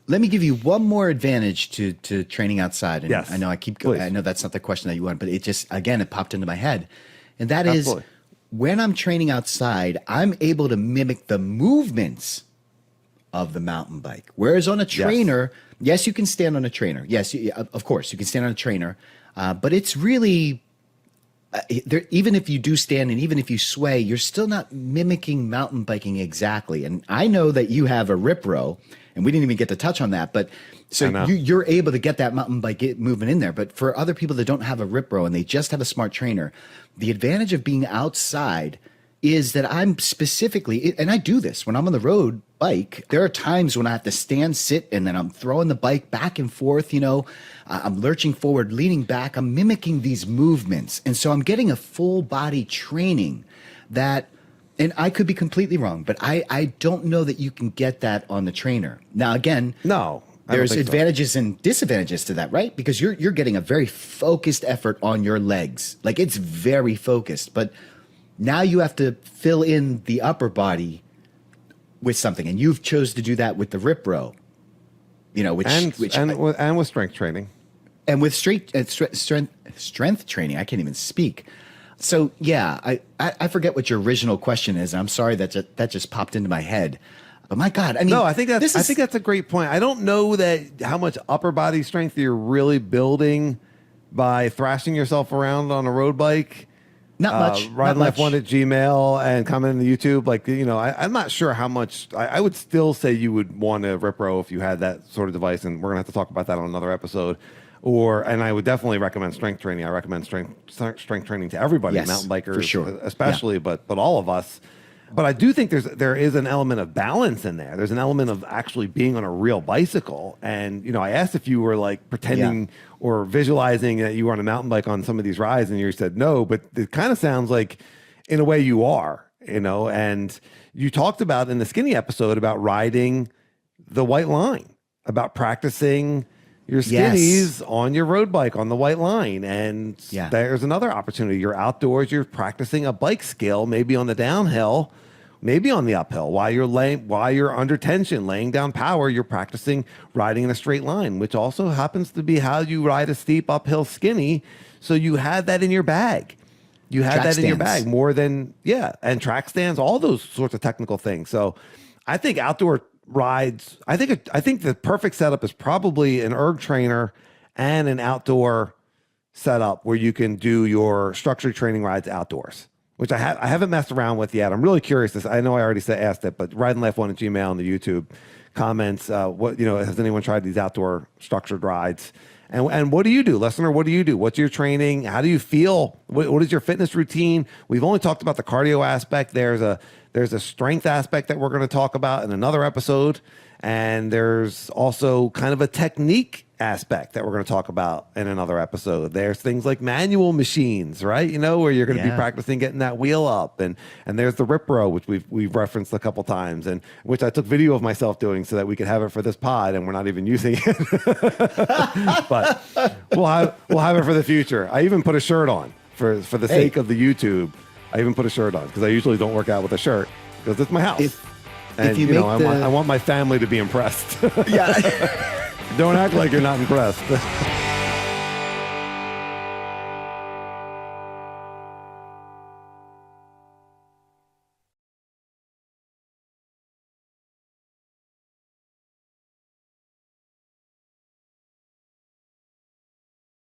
Let me give you one more advantage to training outside. And Yes, I know I know that's not the question that you want, but it just, again, it popped into my head. And that is, when I'm training outside, I'm able to mimic the movements of the mountain bike. Whereas on a trainer, yes, you can stand on a trainer. Yes, of course, you can stand on a trainer. But it's really, even if you do stand and even if you sway, you're still not mimicking mountain biking exactly. And I know that you have a rip row, and we didn't even get to touch on that. But so you're able to get that mountain bike movement in there. But for other people that don't have a rip row and they just have a smart trainer, the advantage of being outside is that I'm specifically, and I do this when I'm on the road bike, there are times when I have to stand, sit, and then I'm throwing the bike back and forth, I'm lurching forward, leaning back, I'm mimicking these movements. And so I'm getting a full body training that, and I could be completely wrong, but I don't know that you can get that on the trainer. Now, again, there's advantages and disadvantages to that, right? Because you're getting a very focused effort on your legs. Like, it's very focused, but now you have to fill in the upper body with something, and you've chose to do that with the rip row, with strength training, and with strength training. I can't even speak. So yeah, I forget what your original question is. I'm sorry that just popped into my head. But my God, I mean, I think that's a great point. I don't know how much upper body strength you're really building by thrashing yourself around on a road bike. Not much. RideLife1 at Gmail and comment in the YouTube. I'm not sure how much. I would still say you would want a rip row if you had that sort of device, and we're gonna have to talk about that on another episode. And I would definitely recommend strength training. I recommend strength training to everybody, mountain bikers, for sure, especially, but all of us. But I do think there is an element of balance in there. There's an element of actually being on a real bicycle. And, I asked if you were like pretending or visualizing that you were on a mountain bike on some of these rides, and you said no, but it kind of sounds like in a way you are, and you talked about in the skinny episode about riding the white line, about practicing your skinnies on your road bike on the white line. And there's another opportunity. You're outdoors, you're practicing a bike skill, maybe on the downhill, maybe on the uphill. While you're under tension, laying down power, you're practicing riding in a straight line, which also happens to be how you ride a steep uphill skinny. So you had that in your bag. You had that in your bag more than, and track stands, all those sorts of technical things. So I think outdoor rides, I think the perfect setup is probably an erg trainer and an outdoor setup where you can do your structured training rides outdoors, which I haven't messed around with yet. I'm really curious. I know I already asked it, but RideLife1 at Gmail on the YouTube comments, has anyone tried these outdoor structured rides? And what do you do, listener? What do you do? What's your training? How do you feel? What is your fitness routine? We've only talked about the cardio aspect. There's a strength aspect that we're going to talk about in another episode. And there's also kind of a technique aspect that we're going to talk about in another episode. There's things like manual machines, right? Where you're going to be practicing getting that wheel up. And there's the rip row, which we've referenced a couple times, and which I took video of myself doing so that we could have it for this pod, and we're not even using it. But we'll have it for the future. I even put a shirt on for the sake of the YouTube. I even put a shirt on because I usually don't work out with a shirt because it's my house. I want my family to be impressed. Yeah. Don't act like you're not impressed.